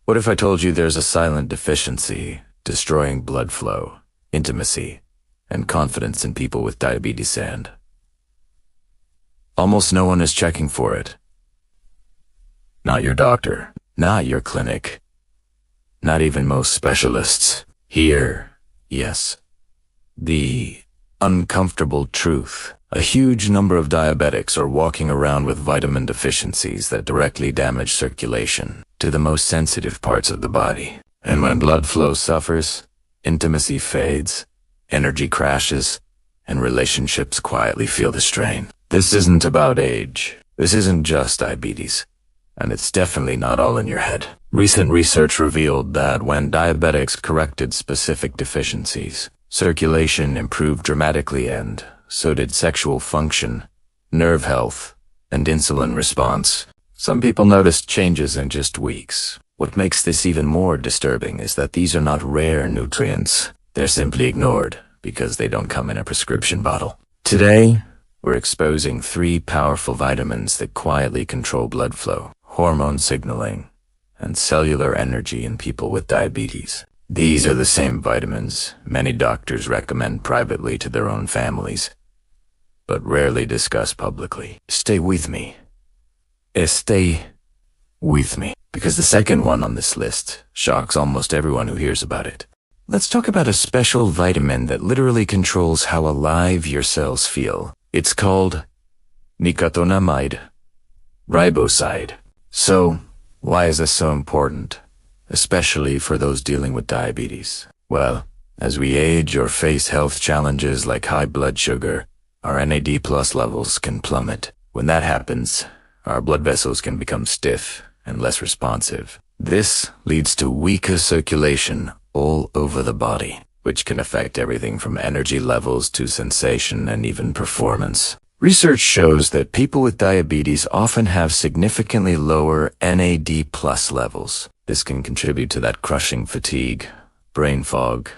What if I told you there's a silent deficiency, destroying blood flow, intimacy, and confidence in people with diabetes and almost no one is checking for it. Not your doctor, not your clinic, not even most specialists. Here, yes, the uncomfortable truth. A huge number of diabetics are walking around with vitamin deficiencies that directly damage circulation to the most sensitive parts of the body. And when blood flow suffers, intimacy fades, energy crashes, and relationships quietly feel the strain. This isn't about age. This isn't just diabetes. And it's definitely not all in your head. Recent research revealed that when diabetics corrected specific deficiencies, circulation improved dramatically, and so did sexual function, nerve health, and insulin response. Some people noticed changes in just weeks. What makes this even more disturbing is that these are not rare nutrients. They're simply ignored because they don't come in a prescription bottle. Today, we're exposing 3 powerful vitamins that quietly control blood flow, hormone signaling, and cellular energy in people with diabetes. These are the same vitamins many doctors recommend privately to their own families, but rarely discuss publicly. Stay with me. Stay with me, because the second one on this list shocks almost everyone who hears about it. Let's talk about a special vitamin that literally controls how alive your cells feel. It's called nicotinamide riboside. So, why is this so important, especially for those dealing with diabetes? Well, as we age or face health challenges like high blood sugar, our NAD+ levels can plummet. When that happens, our blood vessels can become stiff and less responsive. This leads to weaker circulation all over the body, which can affect everything from energy levels to sensation and even performance. Research shows that people with diabetes often have significantly lower NAD+ levels. This can contribute to that crushing fatigue, brain fog,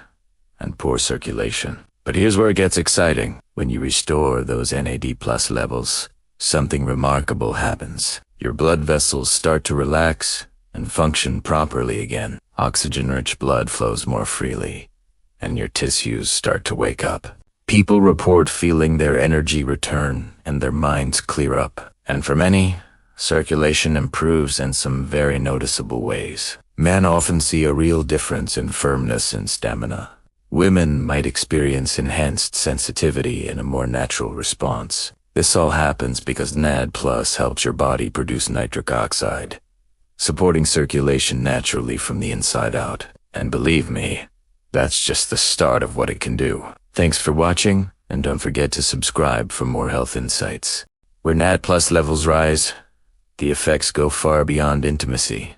and poor circulation. But here's where it gets exciting. When you restore those NAD+ levels, something remarkable happens. Your blood vessels start to relax and function properly again. Oxygen-rich blood flows more freely, and your tissues start to wake up. People report feeling their energy return and their minds clear up. And for many, circulation improves in some very noticeable ways. Men often see a real difference in firmness and stamina. Women might experience enhanced sensitivity and a more natural response. This all happens because NAD+ helps your body produce nitric oxide, supporting circulation naturally from the inside out. And believe me, that's just the start of what it can do. Thanks for watching, and don't forget to subscribe for more health insights. Where NAD+ levels rise, the effects go far beyond intimacy.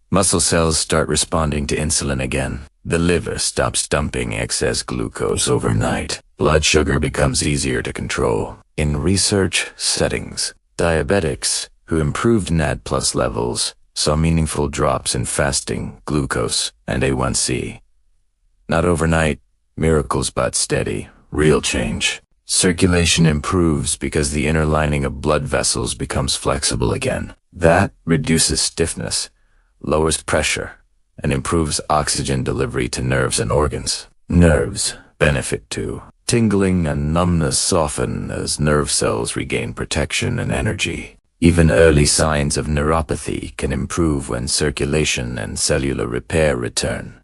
Muscle cells start responding to insulin again. The liver stops dumping excess glucose overnight. Blood sugar becomes easier to control. In research settings, diabetics who improved NAD+ levels saw meaningful drops in fasting, glucose, and A1C. Not overnight, miracles, but steady, real change. Circulation improves because the inner lining of blood vessels becomes flexible again. That reduces stiffness, lowers pressure, and improves oxygen delivery to nerves and organs. Nerves benefit too. Tingling and numbness soften as nerve cells regain protection and energy. Even early signs of neuropathy can improve when circulation and cellular repair return.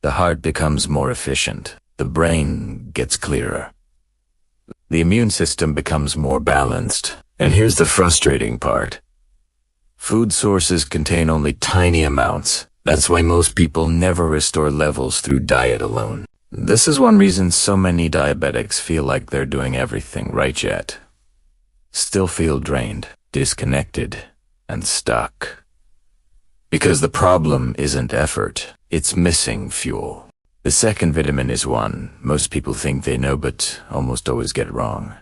The heart becomes more efficient. The brain gets clearer. The immune system becomes more balanced. And here's the frustrating part. Food sources contain only tiny amounts. That's why most people never restore levels through diet alone. This is one reason so many diabetics feel like they're doing everything right yet still feel drained, disconnected, and stuck. Because the problem isn't effort, it's missing fuel. The second vitamin is one most people think they know but almost always get wrong.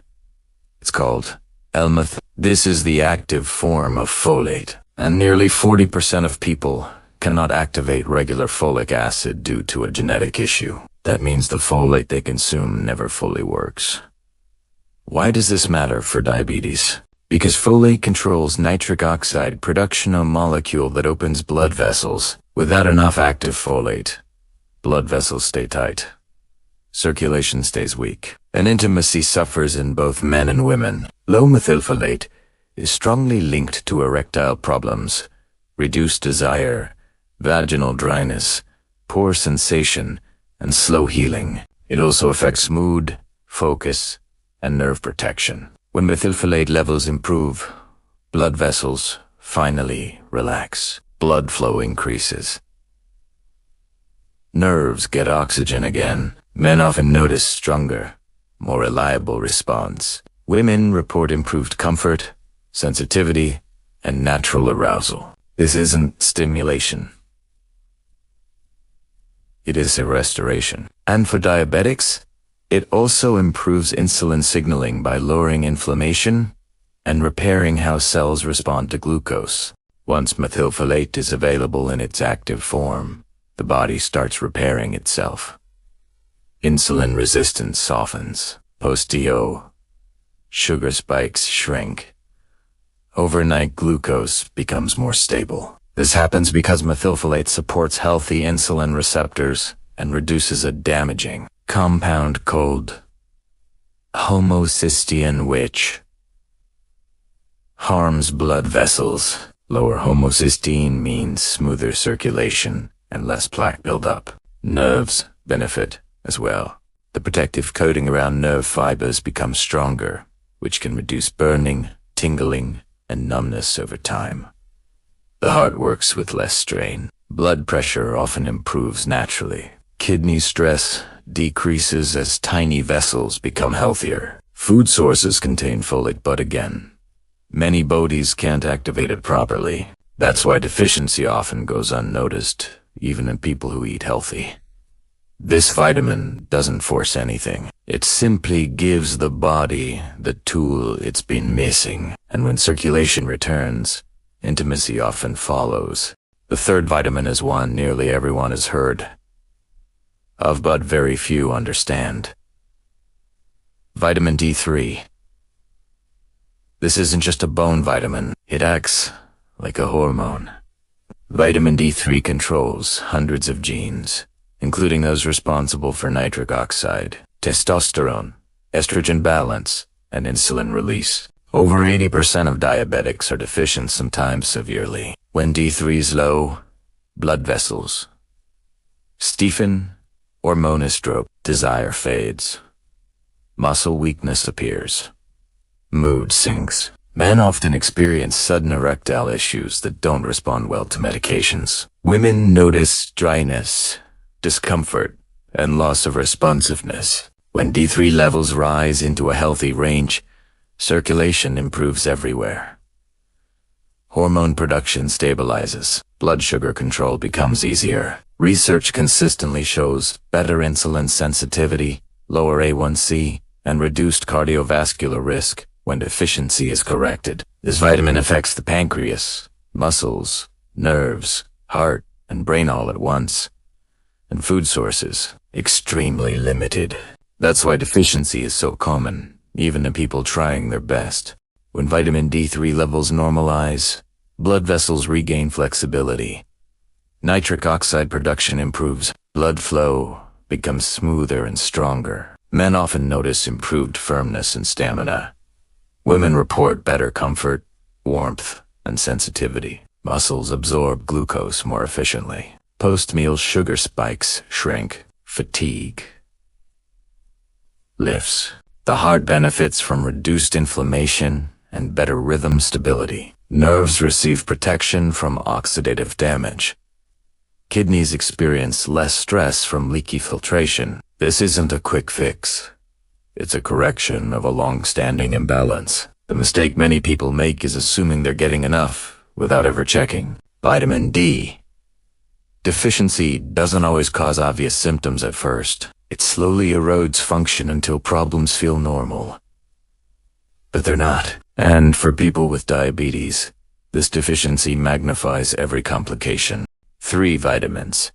It's called L-methylfolate. This is the active form of folate, and nearly 40% of people cannot activate regular folic acid due to a genetic issue. That means the folate they consume never fully works. Why does this matter for diabetes? Because folate controls nitric oxide production, a molecule that opens blood vessels. Without enough active folate, blood vessels stay tight. Circulation stays weak, and intimacy suffers in both men and women. Low methylfolate is strongly linked to erectile problems, reduced desire, vaginal dryness, poor sensation, and slow healing. It also affects mood, focus, and nerve protection. When methylfolate levels improve, blood vessels finally relax. Blood flow increases. Nerves get oxygen again. Men often notice stronger, more reliable response. Women report improved comfort, sensitivity, and natural arousal. This isn't stimulation. It is a restoration. And for diabetics, it also improves insulin signaling by lowering inflammation and repairing how cells respond to glucose. Once methylfolate is available in its active form, the body starts repairing itself. Insulin resistance softens. Post-DO, sugar spikes shrink. Overnight glucose becomes more stable. This happens because methylfolate supports healthy insulin receptors and reduces a damaging compound called homocysteine, which harms blood vessels. Lower homocysteine means smoother circulation and less plaque buildup. Nerves benefit as well. The protective coating around nerve fibers becomes stronger, which can reduce burning, tingling, and numbness over time. The heart works with less strain. Blood pressure often improves naturally. Kidney stress decreases as tiny vessels become healthier. Food sources contain folate, but again, many bodies can't activate it properly. That's why deficiency often goes unnoticed, even in people who eat healthy. This vitamin doesn't force anything. It simply gives the body the tool it's been missing. And when circulation returns, intimacy often follows. The third vitamin is one nearly everyone has heard of, but very few understand. Vitamin D3. This isn't just a bone vitamin. It acts like a hormone. Vitamin D3 controls hundreds of genes, including those responsible for nitric oxide, testosterone, estrogen balance, and insulin release. Over 80% of diabetics are deficient, sometimes severely. When D3 is low, blood vessels stiffen or monostrope, desire fades, muscle weakness appears, mood sinks. Men often experience sudden erectile issues that don't respond well to medications. Women notice dryness, discomfort, and loss of responsiveness. When D3 levels rise into a healthy range, circulation improves everywhere. Hormone production stabilizes. Blood sugar control becomes easier. Research consistently shows better insulin sensitivity, lower A1C, and reduced cardiovascular risk when deficiency is corrected. This vitamin affects the pancreas, muscles, nerves, heart, and brain all at once. And food sources, extremely limited. That's why deficiency is so common, even in people trying their best. When vitamin D3 levels normalize, blood vessels regain flexibility. Nitric oxide production improves. Blood flow becomes smoother and stronger. Men often notice improved firmness and stamina. Women report better comfort, warmth, and sensitivity. Muscles absorb glucose more efficiently. Post-meal sugar spikes shrink. Fatigue lifts. The heart benefits from reduced inflammation and better rhythm stability. Nerves receive protection from oxidative damage. Kidneys experience less stress from leaky filtration. This isn't a quick fix. It's a correction of a long-standing imbalance. The mistake many people make is assuming they're getting enough without ever checking. Vitamin D deficiency doesn't always cause obvious symptoms at first. It slowly erodes function until problems feel normal. But they're not. And for people with diabetes, this deficiency magnifies every complication. 3 vitamins.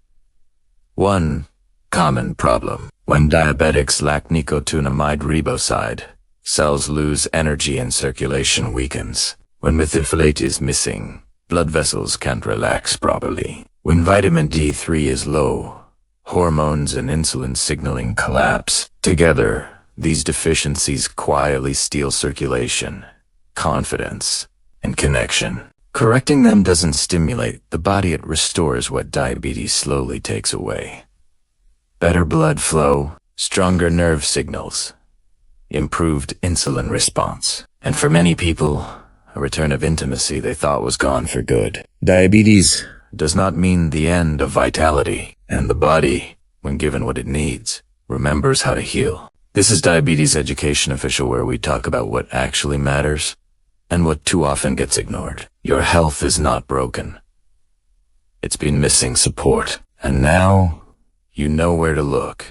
1. Common problem. When diabetics lack nicotinamide riboside, Cells lose energy and circulation weakens. When methylfolate is missing, blood vessels can't relax properly. When vitamin D3 is low, hormones and insulin signaling collapse. Together, these deficiencies quietly steal circulation, confidence, and connection. Correcting them doesn't stimulate the body, it restores what diabetes slowly takes away. Better blood flow, stronger nerve signals, improved insulin response. And for many people, a return of intimacy they thought was gone for good. Diabetes does not mean the end of vitality, and the body, when given what it needs, remembers how to heal. This is Diabetes Education Official, where we talk about what actually matters and what too often gets ignored. Your health is not broken. It's been missing support, and now you know where to look.